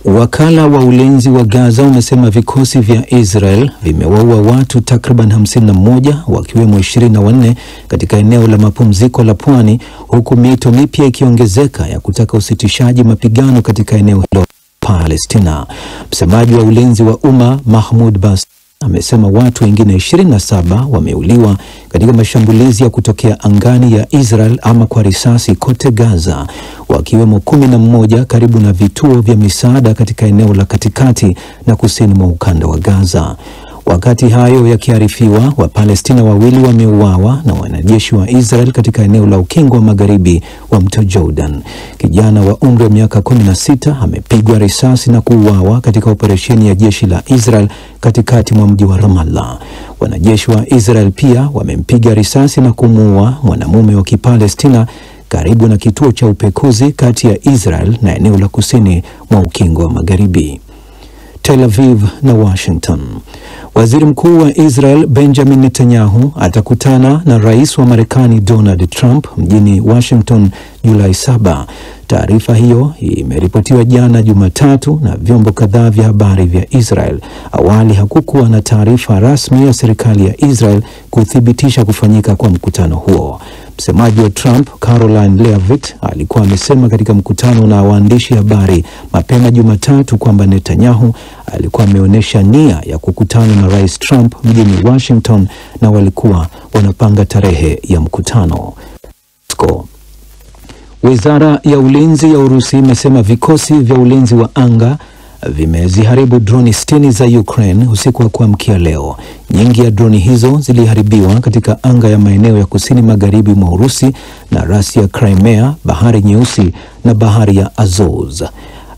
Wakala wa ulinzi wa Gaza umesema vikosi vya Israel vimewaua watu takriban 51 wakiwemo 24 katika eneo la mapumziko la Pwani, huku mito mipya ikiongezeka ya kutaka usitishaji mapigano katika eneo hilo Palestina. Msemaji wa ulinzi wa umma Mahmoud Bas amesema watu wengine 27 wameuliwa katika mashambulizi ya kutokea angani ya Israel ama kwa risasi kote Gaza, wakiwemo 11 karibu na vituo vya misaada katika eneo la katikati na kusini mwa ukanda wa Gaza. Wakati hayo yakiarifiwa, Wapalestina wawili wameuawa na wanajeshi wa Israel katika eneo la ukingo wa magharibi wa mto Jordan. Kijana wa umri wa miaka 16 amepigwa risasi na kuuawa katika operesheni ya jeshi la Israel katikati mwa mji wa Ramallah. Wanajeshi wa Israel pia wamempiga risasi na kumuua mwanamume wa Kipalestina karibu na kituo cha upekuzi kati ya Israel na eneo la kusini mwa ukingo wa magharibi. Tel Aviv na Washington. Waziri Mkuu wa Israel Benjamin Netanyahu atakutana na Rais wa Marekani Donald Trump mjini Washington Julai 7. Taarifa hiyo imeripotiwa jana Jumatatu na vyombo kadhaa vya habari vya Israel. Awali hakukuwa na taarifa rasmi ya serikali ya Israel kuthibitisha kufanyika kwa mkutano huo. Msemaji wa Trump, Caroline Leavitt, alikuwa amesema katika mkutano na waandishi habari mapema Jumatatu kwamba Netanyahu alikuwa ameonyesha nia ya kukutana na Rais Trump mjini Washington na walikuwa wanapanga tarehe ya mkutano. Wizara ya ulinzi ya Urusi imesema vikosi vya ulinzi wa anga vimeziharibu droni 60 za Ukraine usiku wa kuamkia leo. Nyingi ya droni hizo ziliharibiwa katika anga ya maeneo ya kusini magharibi mwa Urusi na rasi ya Crimea, Bahari Nyeusi na Bahari ya Azov.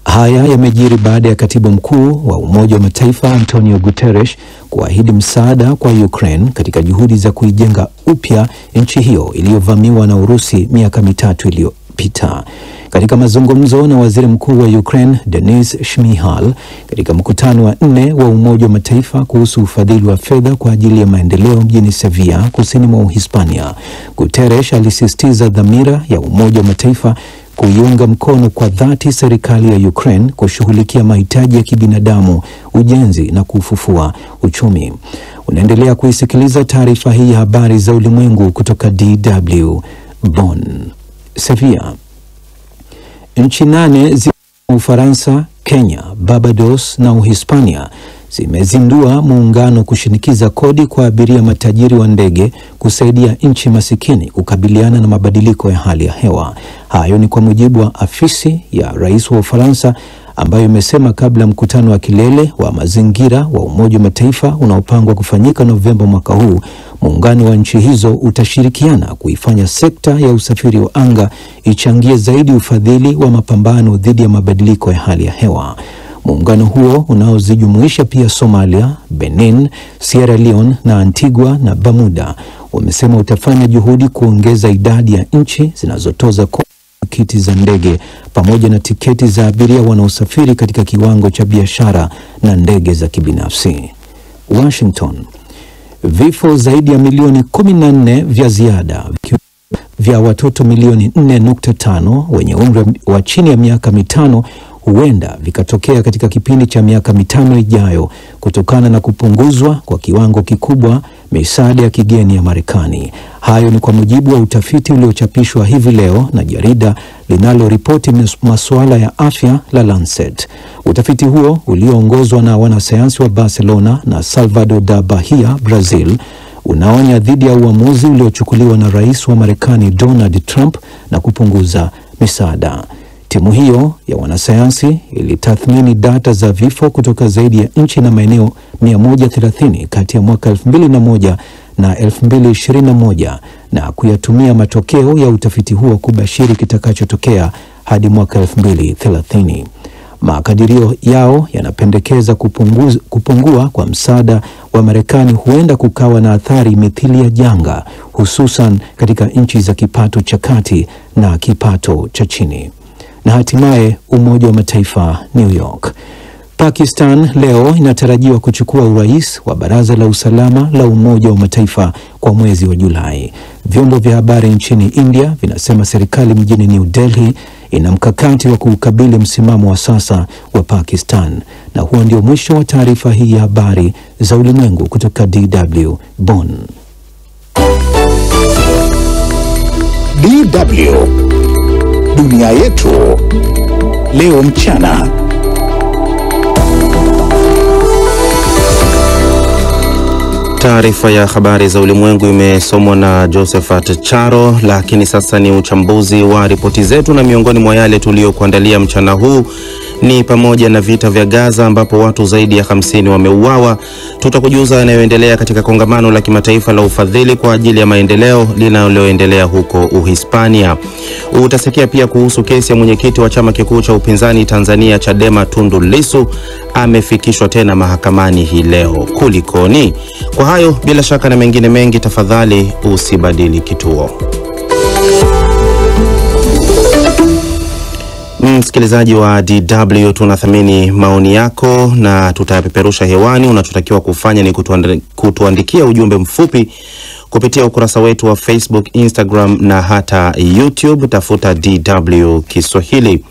Haya yamejiri baada ya Katibu Mkuu wa Umoja wa Mataifa Antonio Guterres kuahidi msaada kwa Ukraine katika juhudi za kuijenga upya nchi hiyo iliyovamiwa na Urusi miaka mitatu iliyopita. Katika mazungumzo na Waziri Mkuu wa Ukraine Denis Shmyhal katika mkutano wa 4 wa Umoja wa Mataifa kuhusu ufadhili wa fedha kwa ajili ya maendeleo mjini Sevilla, kusini mwa Uhispania, Guterres alisisitiza dhamira ya Umoja wa Mataifa kuiunga mkono kwa dhati serikali ya Ukraine kushughulikia mahitaji ya kibinadamu, ujenzi na kufufua uchumi. Unaendelea kuisikiliza taarifa hii ya habari za ulimwengu kutoka DW Bonn. Sevilla. Nchi 8 za Ufaransa, Kenya, Barbados na Uhispania zimezindua muungano kushinikiza kodi kwa abiria matajiri wa ndege kusaidia nchi masikini kukabiliana na mabadiliko ya hali ya hewa. Hayo ni kwa mujibu wa afisi ya Rais wa Ufaransa ambayo imesema kabla mkutano wa kilele wa mazingira wa Umoja wa Mataifa unaopangwa kufanyika Novemba mwaka huu, muungano wa nchi hizo utashirikiana kuifanya sekta ya usafiri wa anga ichangie zaidi ufadhili wa mapambano dhidi ya mabadiliko ya hali ya hewa. Muungano huo unaozijumuisha pia Somalia, Benin, Sierra Leone na Antigua na Bermuda wamesema utafanya juhudi kuongeza idadi ya nchi zinazotoza tiketi za ndege pamoja na tiketi za abiria wanaosafiri katika kiwango cha biashara na ndege za kibinafsi. Washington. Vifo zaidi ya milioni 14 vya ziada vya watoto milioni 4.5 wenye umri wa chini ya miaka 5 huenda vikatokea katika kipindi cha miaka 5 ijayo kutokana na kupunguzwa kwa kiwango kikubwa misaada ya kigeni ya Marekani. Hayo ni kwa mujibu wa utafiti uliochapishwa hivi leo na jarida linaloripoti masuala ya afya la Lancet. Utafiti huo ulioongozwa na wanasayansi wa Barcelona na Salvador da Bahia, Brazil, unaonya dhidi ya uamuzi uliochukuliwa na Rais wa Marekani Donald Trump na kupunguza misaada. Timu hiyo ya wanasayansi ilitathmini data za vifo kutoka zaidi ya nchi na maeneo 130 kati ya mwaka 2001 na 2021 na kuyatumia matokeo ya utafiti huo kubashiri kitakachotokea hadi mwaka 2030. Makadirio yao yanapendekeza kupungua kwa msaada wa Marekani huenda kukawa na athari mithili ya janga, hususan katika nchi za kipato cha kati na kipato cha chini. Na hatimaye Umoja wa Mataifa, New York. Pakistan leo inatarajiwa kuchukua urais wa Baraza la Usalama la Umoja wa Mataifa kwa mwezi wa Julai. Vyombo vya habari nchini India vinasema serikali mjini New Delhi ina mkakati wa kukabili msimamo wa sasa wa Pakistan. Na huo ndio mwisho wa taarifa hii ya habari za ulimwengu kutoka DW Bonn. DW Dunia Yetu Leo Mchana. Taarifa ya habari za ulimwengu imesomwa na Josephat Charo, lakini sasa ni uchambuzi wa ripoti zetu, na miongoni mwa yale tuliyokuandalia mchana huu ni pamoja na vita vya Gaza ambapo watu zaidi ya 50 wameuawa. Tutakujuza yanayoendelea katika kongamano la kimataifa la ufadhili kwa ajili ya maendeleo linaloendelea huko Uhispania. Utasikia pia kuhusu kesi ya mwenyekiti wa chama kikuu cha upinzani Tanzania Chadema Tundu Lissu amefikishwa tena mahakamani hii leo. Kulikoni? Kwa hayo bila shaka na mengine mengi, tafadhali usibadili kituo. Msikilizaji wa DW, tunathamini maoni yako na tutayapeperusha hewani. Unachotakiwa kufanya ni kutuandikia ujumbe mfupi kupitia ukurasa wetu wa Facebook, Instagram na hata YouTube. Tafuta DW Kiswahili.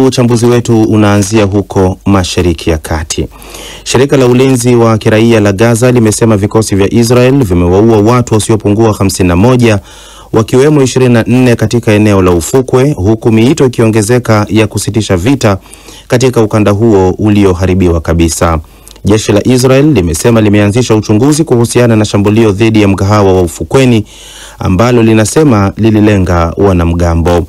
Uchambuzi wetu unaanzia huko Mashariki ya Kati. Shirika la ulinzi wa kiraia la Gaza limesema vikosi vya Israel vimewaua watu wasiopungua 51, wakiwemo 24 katika eneo la ufukwe, huku miito ikiongezeka ya kusitisha vita katika ukanda huo ulioharibiwa kabisa. Jeshi la Israel limesema limeanzisha uchunguzi kuhusiana na shambulio dhidi ya mgahawa wa ufukweni ambalo linasema lililenga wanamgambo.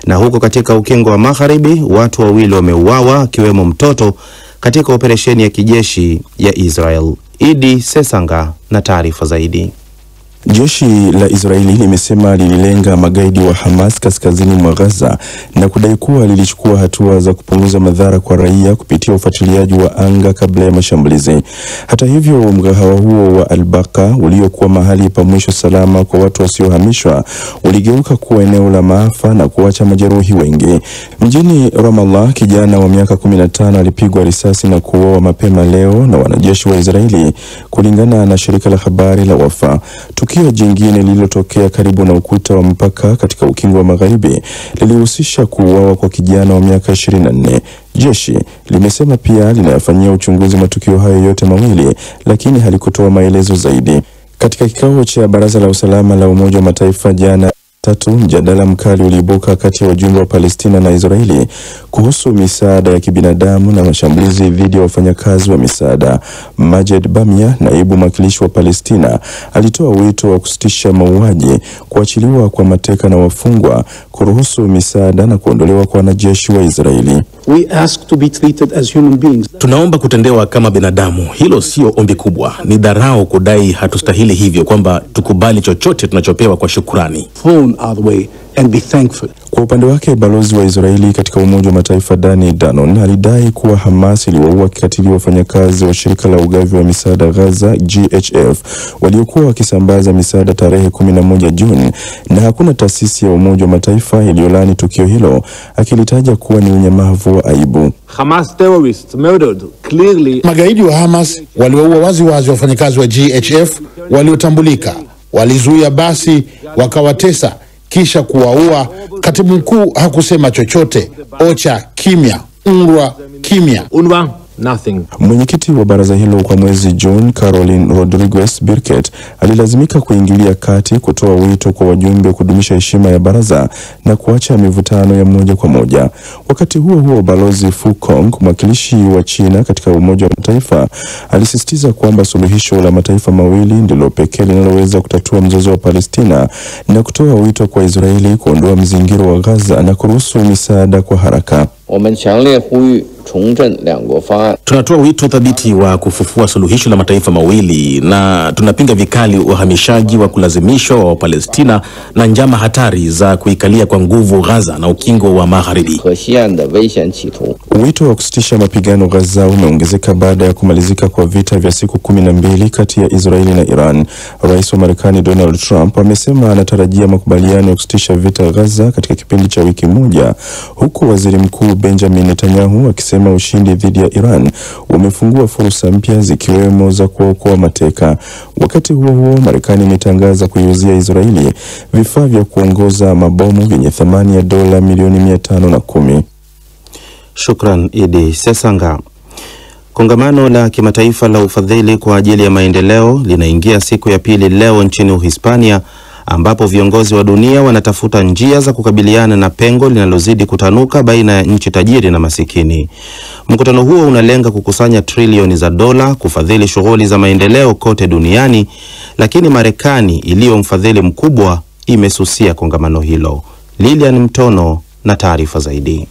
Na huko katika ukingo wa Magharibi, watu 2 wameuawa akiwemo mtoto katika operesheni ya kijeshi ya Israel. Idi Sesanga na taarifa zaidi. Jeshi la Israeli limesema lililenga magaidi wa Hamas kaskazini mwa Gaza na kudai kuwa lilichukua hatua za kupunguza madhara kwa raia kupitia ufuatiliaji wa anga kabla ya mashambulizi. Hata hivyo, mgahawa huo wa Al-Baqa uliokuwa mahali pa mwisho salama kwa watu wasiohamishwa uligeuka kuwa eneo la maafa na kuacha majeruhi wengi. Mjini Ramallah, kijana wa miaka 15 alipigwa risasi na kuuawa mapema leo na wanajeshi wa Israeli, kulingana na shirika la habari la Wafa. Tukio jingine lililotokea karibu na ukuta wa mpaka katika ukingo wa Magharibi lilihusisha kuuawa kwa kijana wa miaka 24. Jeshi limesema pia linayafanyia uchunguzi matukio hayo yote mawili, lakini halikutoa maelezo zaidi. Katika kikao cha Baraza la Usalama la Umoja wa Mataifa jana mjadala mkali uliibuka kati ya wajumbe wa Palestina na Israeli kuhusu misaada ya kibinadamu na mashambulizi dhidi ya wafanyakazi wa misaada. Majed Bamia, naibu mwakilishi wa Palestina, alitoa wito wa kusitisha mauaji, kuachiliwa kwa mateka na wafungwa, kuruhusu misaada na kuondolewa kwa wanajeshi wa Israeli. We ask to be treated as human beings. Tunaomba kutendewa kama binadamu. Hilo sio ombi kubwa, ni dharau kudai hatustahili hivyo, kwamba tukubali chochote tunachopewa kwa shukrani. Our way and be thankful. Kwa upande wake, balozi wa Israeli katika Umoja wa Mataifa Dani Danon alidai kuwa Hamas iliwaua kikatili wafanyakazi wa shirika la ugavi wa misaada Gaza GHF waliokuwa wakisambaza misaada tarehe 11 Juni, na hakuna taasisi ya Umoja wa Mataifa iliyolani tukio hilo, akilitaja kuwa ni unyamavu wa aibu. Hamas terrorists murdered clearly. Magaidi wa Hamas waliwaua wazi wafanyakazi wa GHF waliotambulika, walizuia basi wakawatesa kisha kuwaua. Katibu mkuu hakusema chochote. OCHA kimya, UNRWA kimya. Nothing. Mwenyekiti wa baraza hilo kwa mwezi June, Caroline Rodriguez Birket, alilazimika kuingilia kati, kutoa wito kwa wajumbe kudumisha heshima ya baraza na kuacha mivutano ya moja kwa moja. Wakati huo balozi Fu Kong, mwakilishi wa China katika Umoja wa Mataifa, alisisitiza kwamba suluhisho la mataifa mawili ndilo pekee linaloweza kutatua mzozo wa Palestina, na kutoa wito kwa Israeli kuondoa mzingiro wa Gaza na kuruhusu misaada kwa haraka. Tunatoa wito thabiti wa kufufua suluhisho la mataifa mawili, na tunapinga vikali uhamishaji wa kulazimishwa wa Palestina na njama hatari za kuikalia kwa nguvu Gaza na ukingo wa Magharibi. Wito wa kusitisha mapigano Gaza umeongezeka baada ya kumalizika kwa vita vya siku 12 kati ya Israeli na Iran. Rais wa Marekani Donald Trump amesema anatarajia makubaliano ya kusitisha vita Gaza katika kipindi cha wiki moja, huku waziri mkuu Benjamin Netanyahu akisema ushindi dhidi ya Iran umefungua fursa mpya zikiwemo za kuokoa mateka. Wakati huo huo, Marekani imetangaza kuiuzia Israeli vifaa vya kuongoza mabomu vyenye thamani ya dola milioni 510. Shukran Idi Sesanga. Kongamano la kimataifa la ufadhili kwa ajili ya maendeleo linaingia siku ya pili leo nchini Uhispania, ambapo viongozi wa dunia wanatafuta njia za kukabiliana na pengo linalozidi kutanuka baina ya nchi tajiri na masikini. Mkutano huo unalenga kukusanya trilioni za dola kufadhili shughuli za maendeleo kote duniani, lakini Marekani iliyo mfadhili mkubwa imesusia kongamano hilo. Lilian Mtono na taarifa zaidi.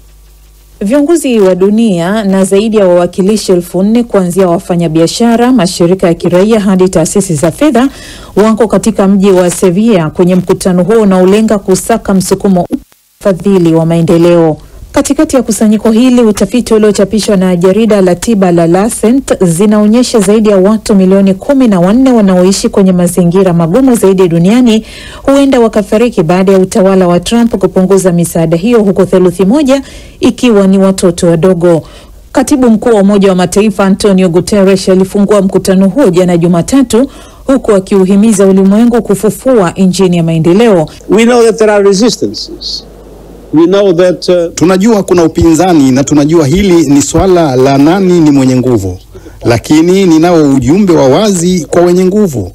Viongozi wa dunia na zaidi ya wawakilishi 4,000 kuanzia wafanyabiashara, mashirika ya kiraia hadi taasisi za fedha wako katika mji wa Sevilla kwenye mkutano huo unaolenga kusaka msukumo ufadhili wa maendeleo. Katikati ya kusanyiko hili, utafiti uliochapishwa na jarida la tiba la Lancet zinaonyesha zaidi ya watu milioni 14 wanaoishi kwenye mazingira magumu zaidi duniani huenda wakafariki baada ya utawala wa Trump kupunguza misaada hiyo, huko theluthi moja ikiwa ni watoto wadogo. Katibu mkuu wa Umoja wa Mataifa Antonio Guterres alifungua mkutano huo jana Jumatatu, huku akiuhimiza ulimwengu kufufua injini ya maendeleo. We know that there are resistances. We know that, tunajua kuna upinzani na tunajua hili ni swala la nani ni mwenye nguvu, lakini ninao ujumbe wa wazi kwa wenye nguvu.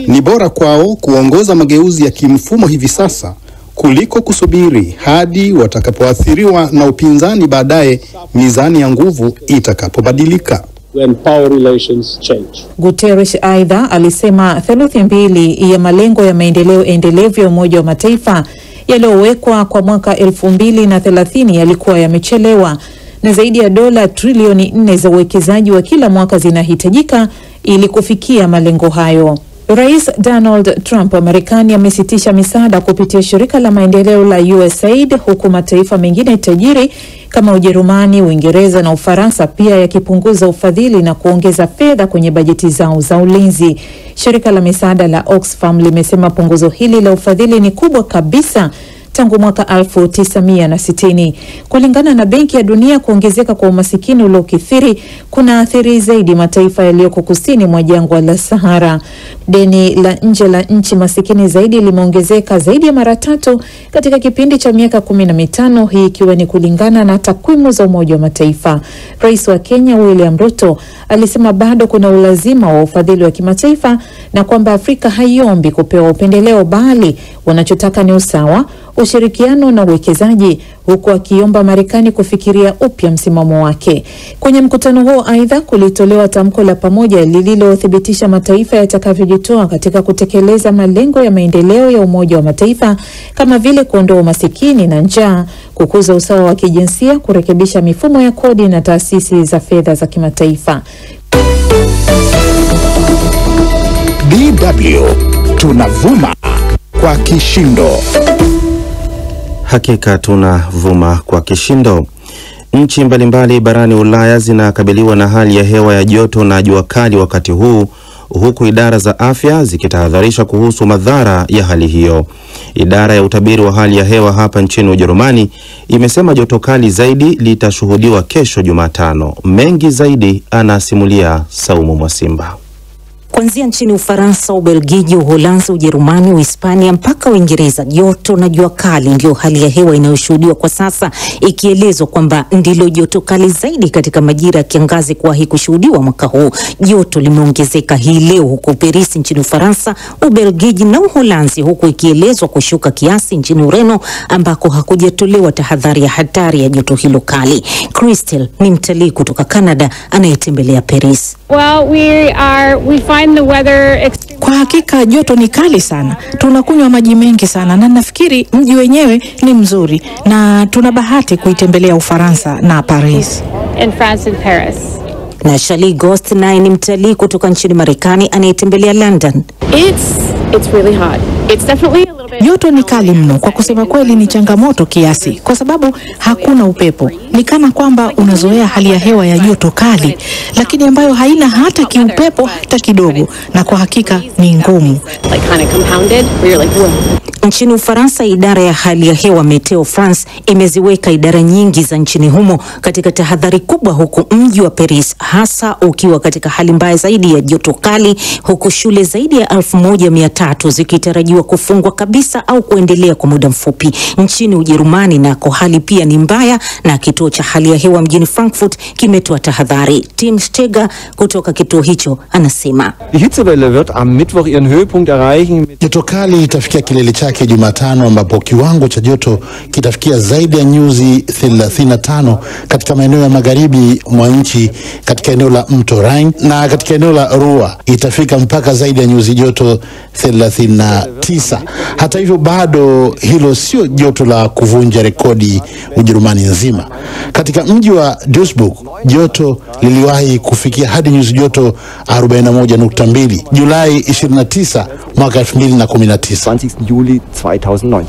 Ni bora kwao kuongoza mageuzi ya kimfumo hivi sasa kuliko kusubiri hadi watakapoathiriwa na upinzani baadaye mizani ya nguvu itakapobadilika. When power relations change. Guterres aidha alisema theluthi 2 ya malengo ya maendeleo endelevu ya Umoja wa Mataifa yaliyowekwa kwa mwaka 2030 yalikuwa yamechelewa na zaidi ya dola trilioni 4 za uwekezaji wa kila mwaka zinahitajika ili kufikia malengo hayo. Rais Donald Trump wa Marekani amesitisha misaada kupitia shirika la maendeleo la USAID, huku mataifa mengine tajiri kama Ujerumani, Uingereza na Ufaransa pia yakipunguza ufadhili na kuongeza fedha kwenye bajeti zao za ulinzi. Shirika la misaada la Oxfam limesema punguzo hili la ufadhili ni kubwa kabisa tangu mwaka 1960. Kulingana na Benki ya Dunia, kuongezeka kwa umasikini uliokithiri kuna athiri zaidi mataifa yaliyoko kusini mwa jangwa la Sahara. Deni la nje la nchi masikini zaidi limeongezeka zaidi ya mara 3 katika kipindi cha miaka 15, hii ikiwa ni kulingana na takwimu za Umoja wa Mataifa. Rais wa Kenya William Ruto alisema bado kuna ulazima wa ufadhili wa kimataifa na kwamba Afrika haiombi kupewa upendeleo, bali wanachotaka ni usawa, ushirikiano na uwekezaji, huku akiomba Marekani kufikiria upya msimamo wake. Kwenye mkutano huo aidha kulitolewa tamko la pamoja lililothibitisha mataifa yatakavyojitoa katika kutekeleza malengo ya maendeleo ya Umoja wa Mataifa kama vile kuondoa umasikini na njaa, kukuza usawa wa kijinsia, kurekebisha mifumo ya kodi na taasisi za fedha za kimataifa. DW tunavuma kwa kishindo. Hakika tunavuma kwa kishindo. Nchi mbalimbali barani Ulaya zinakabiliwa na hali ya hewa ya joto na jua kali wakati huu, huku idara za afya zikitahadharisha kuhusu madhara ya hali hiyo. Idara ya utabiri wa hali ya hewa hapa nchini Ujerumani imesema joto kali zaidi litashuhudiwa kesho Jumatano. Mengi zaidi anasimulia Saumu Mwasimba. Kuanzia nchini Ufaransa, Ubelgiji, Uholanzi, Ujerumani, Uhispania mpaka Uingereza, joto na jua kali ndio hali ya hewa inayoshuhudiwa kwa sasa, ikielezwa kwamba ndilo joto kali zaidi katika majira ya kiangazi kuwahi kushuhudiwa mwaka huu. Joto limeongezeka hii leo huko Paris nchini Ufaransa, Ubelgiji na Uholanzi, huku ikielezwa kushuka kiasi nchini Ureno ambako hakujatolewa tahadhari ya hatari ya joto hilo kali. Crystal ni mtalii kutoka Canada anayetembelea Paris. Well, we find the weather kwa hakika joto ni kali sana. Tunakunywa maji mengi sana na nafikiri mji wenyewe ni mzuri na tuna bahati kuitembelea Ufaransa na Paris. In France and Paris. Na Shali Ghost naye ni mtalii kutoka nchini Marekani anayetembelea London. It's really hot. It's definitely a little bit Joto ni kali mno, kwa kusema kweli ni changamoto kiasi, kwa sababu hakuna upepo. Ni kana kwamba unazoea hali ya hewa ya joto kali, lakini ambayo haina hata kiupepo hata kidogo, na kwa hakika ni ngumu. Nchini Ufaransa, idara ya hali ya hewa Meteo France imeziweka idara nyingi za nchini humo katika tahadhari kubwa, huku mji wa Paris hasa ukiwa katika hali mbaya zaidi ya joto kali, huku shule zaidi ya 1300 zikitarajiwa kufungwa kabisa au kuendelea kwa muda mfupi. Nchini Ujerumani nako hali pia ni mbaya, na kituo cha hali ya hewa mjini Frankfurt kimetoa tahadhari. Tim Steger kutoka kituo hicho anasema joto kali itafikia kilele chake Jumatano, ambapo kiwango cha joto kitafikia zaidi ya nyuzi 35 katika maeneo ya magharibi mwa nchi, katika eneo la mto Rhine, na katika eneo la Ruhr itafika mpaka zaidi ya nyuzi joto 39. Hata hivyo, bado hilo sio joto la kuvunja rekodi Ujerumani nzima. Katika mji wa Duisburg joto liliwahi kufikia hadi nyuzi joto 41.2 Julai 29 mwaka 2019. Juli 2019.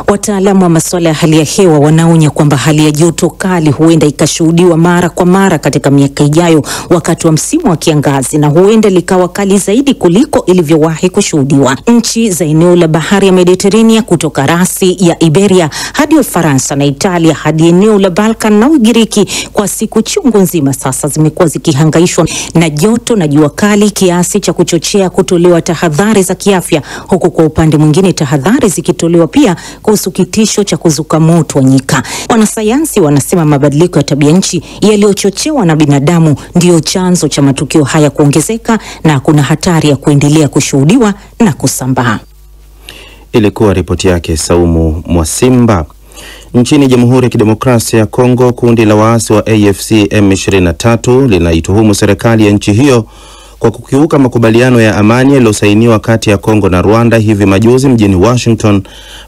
Wataalamu wa masuala ya hali ya hewa wanaonya kwamba hali ya joto kali huenda ikashuhudiwa mara kwa mara katika miaka ijayo wakati wa msimu wa kiangazi, na huenda likawa kali zaidi kuliko ilivyowahi kushuhudiwa. Nchi za eneo la bahari ya Mediterania, kutoka rasi ya Iberia hadi Ufaransa na Italia hadi eneo la Balkan na Ugiriki, kwa siku chungu nzima sasa zimekuwa zikihangaishwa na joto na jua kali kiasi cha kuchochea kutolewa tahadhari za kiafya, huku kwa upande mwingine tahadhari zikitolewa pia kuhusu kitisho cha kuzuka moto wa nyika. Wanasayansi wanasema mabadiliko ya tabia nchi yaliyochochewa na binadamu ndiyo chanzo cha matukio haya kuongezeka, na kuna hatari ya kuendelea kushuhudiwa na kusambaa. Ilikuwa ripoti yake Saumu Mwasimba. Nchini Jamhuri ya Kidemokrasia ya Kongo, kundi la waasi wa AFC M23 linaituhumu serikali ya nchi hiyo kwa kukiuka makubaliano ya amani yaliyosainiwa kati ya Kongo na Rwanda hivi majuzi mjini Washington,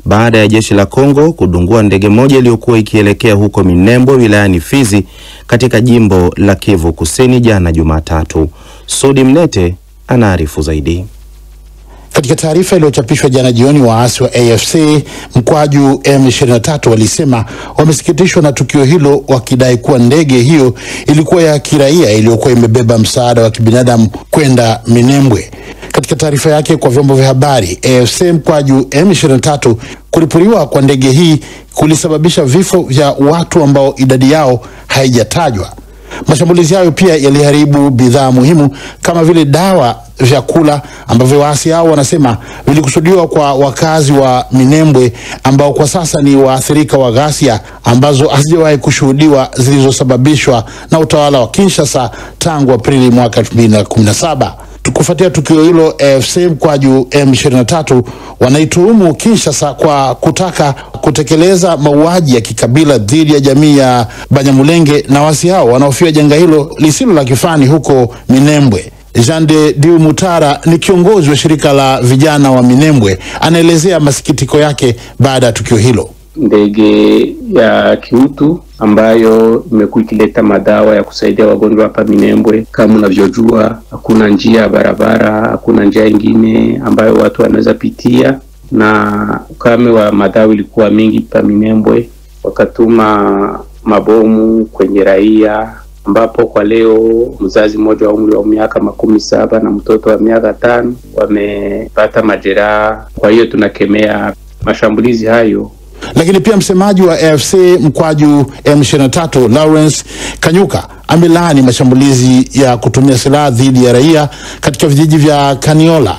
baada ya jeshi la Kongo kudungua ndege moja iliyokuwa ikielekea huko Minembwe wilayani Fizi katika jimbo la Kivu Kusini jana Jumatatu. Sudi Mnete anaarifu zaidi. Katika taarifa iliyochapishwa jana jioni, waasi wa AFC mkwaju M23 walisema wamesikitishwa na tukio hilo, wakidai kuwa ndege hiyo ilikuwa ya kiraia iliyokuwa imebeba msaada wa kibinadamu kwenda Minembwe. Katika taarifa yake kwa vyombo vya habari, AFC mkwaju M23 kulipuliwa kwa ndege hii kulisababisha vifo vya watu ambao idadi yao haijatajwa. Mashambulizi hayo pia yaliharibu bidhaa muhimu kama vile dawa, vyakula ambavyo waasi hao wanasema vilikusudiwa kwa wakazi wa Minembwe ambao kwa sasa ni waathirika wa ghasia ambazo hazijawahi kushuhudiwa zilizosababishwa na utawala wa Kinshasa tangu Aprili mwaka 2017. Kufuatia tukio hilo, AFC mkwaju M23 wanaituhumu Kinshasa kwa kutaka kutekeleza mauaji ya kikabila dhidi ya jamii ya Banyamulenge, na waasi hao wanaofia janga hilo lisilo la kifani huko Minembwe. Jean de Dieu Mutara ni kiongozi wa shirika la vijana wa Minembwe, anaelezea masikitiko yake baada ya tukio hilo. Ndege ya kiutu ambayo imekuwa ikileta madawa ya kusaidia wagonjwa hapa Minembwe. Kama unavyojua, hakuna njia ya barabara, hakuna njia nyingine ambayo watu wanaweza pitia, na ukame wa madawa ilikuwa mingi pa Minembwe. Wakatuma mabomu kwenye raia, ambapo kwa leo mzazi mmoja wa umri wa miaka 17 na mtoto wa miaka 5 wamepata majeraha. Kwa hiyo tunakemea mashambulizi hayo. Lakini pia msemaji wa AFC mkwaju M23 Lawrence Kanyuka amelaani mashambulizi ya kutumia silaha dhidi ya raia katika vijiji vya Kaniola,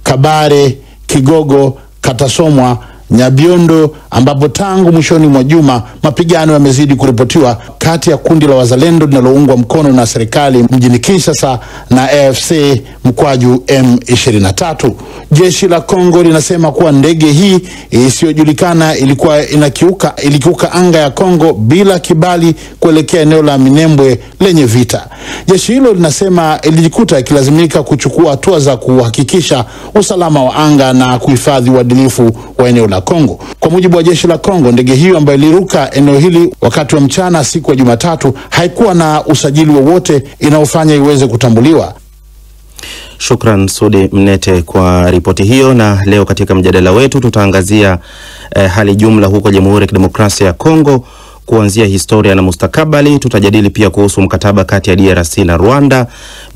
Kabare, Kigogo, Katasomwa, Nyabiondo, ambapo tangu mwishoni mwa juma mapigano yamezidi kuripotiwa kati ya kundi la wazalendo linaloungwa mkono na serikali mjini Kinshasa na AFC mkwaju M23. Jeshi la Kongo linasema kuwa ndege hii isiyojulikana ilikuwa ilikiuka anga ya Kongo bila kibali kuelekea eneo la Minembwe lenye vita. Jeshi hilo linasema ilijikuta ikilazimika kuchukua hatua za kuhakikisha usalama wa anga na kuhifadhi uadilifu wa eneo la Kongo. Kwa mujibu wa jeshi la Kongo, ndege hiyo ambayo iliruka eneo hili wakati wa mchana siku ya Jumatatu haikuwa na usajili wowote inaofanya iweze kutambuliwa. Shukran Sudi Mnete kwa ripoti hiyo. Na leo katika mjadala wetu tutaangazia hali jumla huko Jamhuri ya Kidemokrasia ya Kongo kuanzia historia na mustakabali. Tutajadili pia kuhusu mkataba kati ya DRC na Rwanda,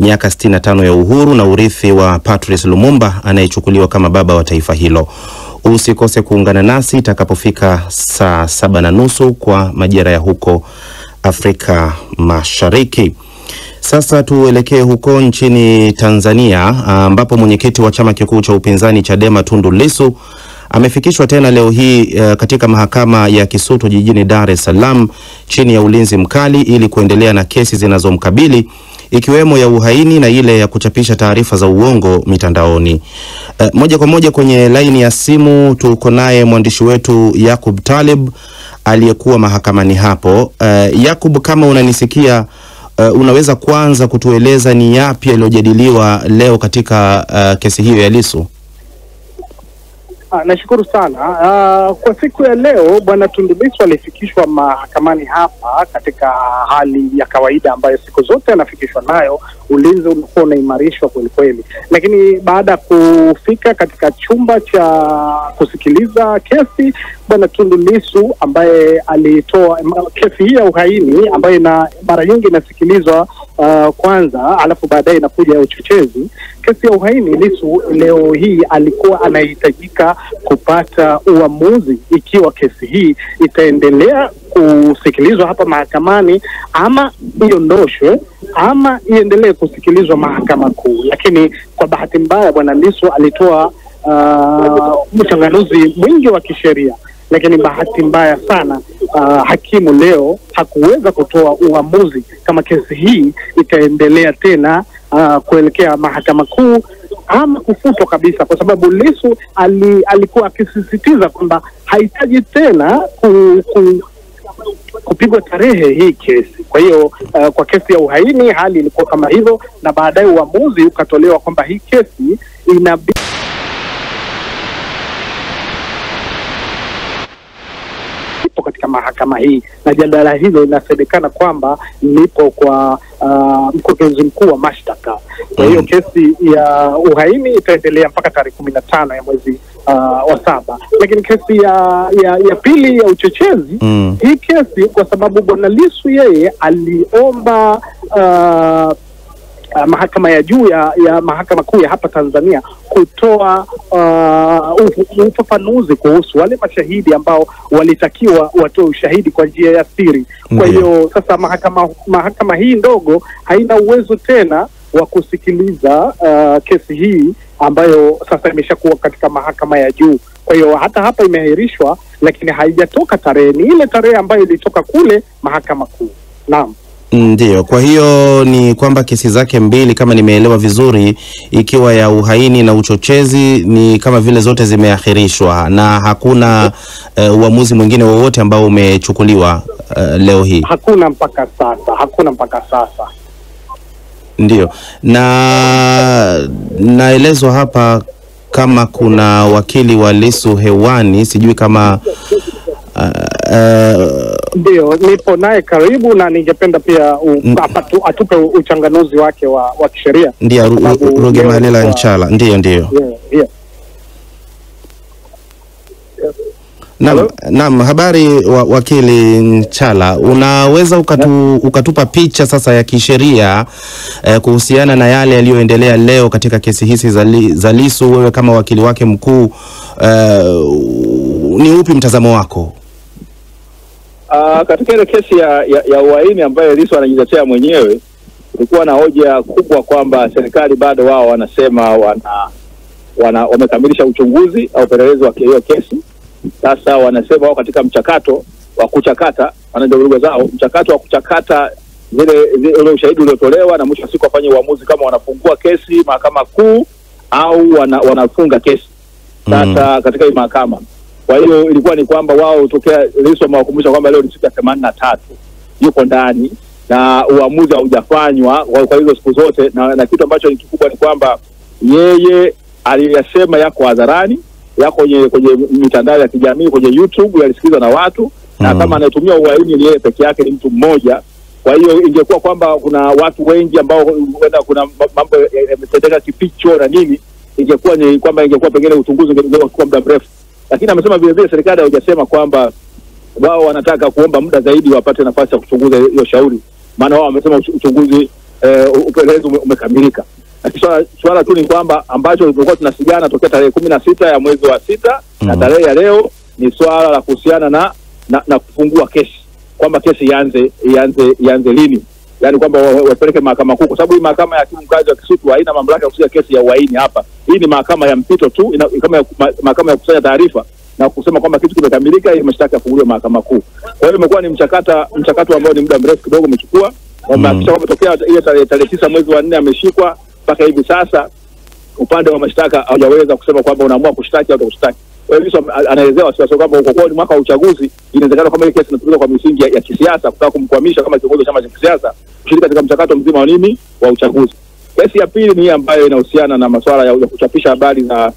miaka 65 ya uhuru na urithi wa Patrice Lumumba anayechukuliwa kama baba wa taifa hilo. Usikose kuungana nasi itakapofika saa 7:30 kwa majira ya huko Afrika Mashariki. Sasa tuelekee huko nchini Tanzania ambapo mwenyekiti wa chama kikuu cha upinzani Chadema Tundu Lissu amefikishwa tena leo hii katika mahakama ya Kisutu jijini Dar es Salaam chini ya ulinzi mkali ili kuendelea na kesi zinazomkabili ikiwemo ya uhaini na ile ya kuchapisha taarifa za uongo mitandaoni. Moja kwa moja kwenye laini ya simu tuko naye mwandishi wetu Yakub Talib aliyekuwa mahakamani hapo. Yakub, kama unanisikia, unaweza kwanza kutueleza ni yapi yaliyojadiliwa leo katika kesi hiyo ya Lissu? Nashukuru sana. Kwa siku ya leo Bwana Tundu Lissu alifikishwa mahakamani hapa katika hali ya kawaida ambayo siku zote anafikishwa nayo. Ulinzi ulikuwa unaimarishwa kweli kweli, lakini baada ya kufika katika chumba cha kusikiliza kesi, Bwana Tundu Lissu ambaye alitoa kesi hii ya uhaini ambayo mara nyingi inasikilizwa kwanza alafu baadaye inakuja ya uchochezi. Kesi ya uhaini, Lissu leo hii alikuwa anahitajika kupata uamuzi ikiwa kesi hii itaendelea kusikilizwa hapa mahakamani ama iondoshwe ama iendelee kusikilizwa mahakama kuu. Lakini kwa bahati mbaya Bwana Lissu alitoa mchanganuzi mwingi wa kisheria, lakini bahati mbaya sana hakimu leo hakuweza kutoa uamuzi kama kesi hii itaendelea tena kuelekea mahakama kuu ama kufutwa kabisa, kwa sababu Lissu alikuwa akisisitiza kwamba hahitaji tena kupigwa tarehe hii kesi. Kwa hiyo kwa kesi ya uhaini hali ilikuwa kama hivyo, na baadaye uamuzi ukatolewa kwamba hii kesi inabidi katika mahakama hii, na jadala hilo inasemekana kwamba lipo kwa mkurugenzi mkuu wa mashtaka. Kwa hiyo kesi ya uhaini itaendelea mpaka tarehe 15 ya mwezi wa 7. Lakini kesi ya pili ya uchochezi, hii kesi kwa sababu Bwana Lissu yeye aliomba mahakama ya juu ya mahakama kuu ya hapa Tanzania kutoa ufafanuzi kuhusu wale mashahidi ambao walitakiwa watoe ushahidi kwa njia ya siri. Kwa hiyo sasa mahakama hii ndogo haina uwezo tena wa kusikiliza kesi hii ambayo sasa imeshakuwa katika mahakama ya juu. Kwa hiyo hata hapa imeahirishwa, lakini haijatoka tarehe, ni ile tarehe ambayo ilitoka kule mahakama kuu. Naam. Ndio, kwa hiyo ni kwamba kesi zake mbili kama nimeelewa vizuri, ikiwa ya uhaini na uchochezi, ni kama vile zote zimeahirishwa na hakuna uamuzi mwingine wowote ambao umechukuliwa leo hii. Hakuna mpaka sasa. Ndio. Na naelezwa hapa kama kuna wakili wa Lissu hewani, sijui kama ndio nipo naye karibu, na ningependa pia atupe uchanganuzi wake wa kisheria. Ndio, Rugemalila Nchala. Ndio. Naam, habari wakili Nchala, unaweza ukatupa picha sasa ya kisheria kuhusiana na yale yaliyoendelea leo katika kesi hizi za Lissu? Wewe kama wakili wake mkuu, ni upi mtazamo wako? Katika ile kesi ya uhaini ambayo Lissu anajitetea mwenyewe, kulikuwa na hoja kubwa kwamba serikali bado wao wanasema wamekamilisha uchunguzi au upelelezi wa hiyo kesi. Sasa wanasema wao katika mchakato wa kuchakata, wanajaribu zao mchakato wa kuchakata ile ushahidi uliotolewa, na mwisho siku wafanye uamuzi kama wanafungua kesi mahakama kuu au wanafunga kesi sasa katika hii mahakama. Kwa hiyo ilikuwa ni kwamba wao tokea Lissu amewakumbusha kwamba leo ni siku ya 83 yuko ndani na uamuzi haujafanywa kwa hizo siku zote, na kitu ambacho ni kikubwa ni kwamba yeye aliyasema yako hadharani, yako kwenye mitandao ya kijamii, kwenye YouTube yalisikizwa na watu, na kama anatumia uhaini ni yeye peke yake, ni mtu mmoja. Kwa hiyo ingekuwa kwamba kuna watu wengi ambao huenda kuna mambo yametendeka kificho na nini, ingekuwa ni kwamba ingekuwa pengine uchunguzi ungekuwa kwa muda mrefu. Lakini amesema vile vile serikali haijasema kwamba wao wanataka kuomba muda zaidi wapate nafasi ya kuchunguza hiyo shauri, maana wao wamesema uchunguzi upelelezi umekamilika. Na swala tu ni kwamba ambacho tulikuwa tunasigana tokea tarehe 16 ya mwezi wa 6 na tarehe ya leo ni swala la kuhusiana na kufungua kesi, kwamba kesi ianze lini, yani kwamba wapeleke mahakama kuu, kwa sababu hii mahakama ya hakimu mkazi wa Kisutu haina mamlaka ya kusikia kesi ya uhaini hapa. Hii ni mahakama ya mpito tu, kama mahakama ya kukusanya taarifa na kusema kwamba kitu kimekamilika ili mashtaka yafunguliwe mahakama kuu. Kwa hiyo imekuwa ni mchakato ambao ni muda mrefu kidogo umechukua. Wamehakikisha kwamba tokea ile tarehe 9 mwezi wa 4 ameshikwa mpaka hivi sasa upande wa mashtaka hawajaweza kusema kwamba unaamua kushtaki au kutoshtaki. Kwa hiyo Lissu anaelezea wasiwasi kwamba kwa kuwa ni mwaka wa uchaguzi, inawezekana kama ile kesi inatumika kwa misingi ya kisiasa, kutaka kumkwamisha kama kiongozi wa chama cha kisiasa kushiriki katika mchakato mzima wa uchaguzi. Kesi ya pili ni ambayo inahusiana na masuala ya kuchapisha habari za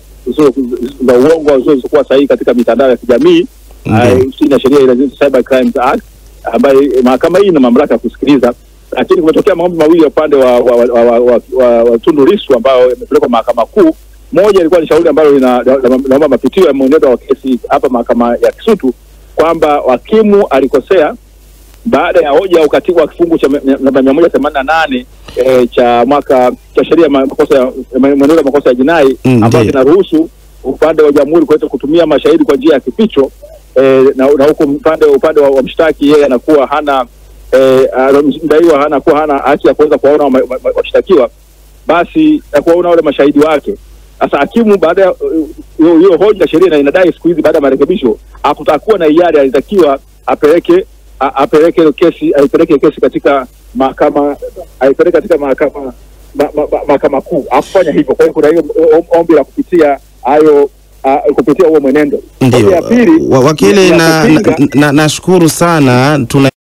uongo au zisizokuwa sahihi katika mitandao ya kijamii chini ya sheria ile Cyber Crimes Act, ambayo mahakama hii ina mamlaka ya kusikiliza. Lakini kumetokea maombi mawili ya upande wa Tundu Lissu ambayo yamepelekwa mahakama kuu. Moja ilikuwa ni shauri ambalo linaomba mapitio ya mwenendo wa kesi hapa mahakama ya Kisutu, kwamba hakimu alikosea baada ya hoja ya ukatibu wa kifungu cha namba 188 cha sheria mwenendo wa makosa ya jinai, ambayo kinaruhusu upande wa jamhuri kuweza kutumia mashahidi kwa njia ya kificho, na huko upande wa mshtaki yeye anakuwa hana mdaiwa hana haki ya kuweza kuwaona washtakiwa, basi na kuwaona wale mashahidi wake. Sasa hakimu baada ya hiyo hoja sheria na inadai siku hizi baada ya marekebisho hakutakuwa na hiari, alitakiwa apeleke kesi katika mahakama kuu. Hakufanya hivyo. Kwa hiyo kuna hiyo ombi la kupitia huo mwenendo. Ndio wakili, nashukuru sana.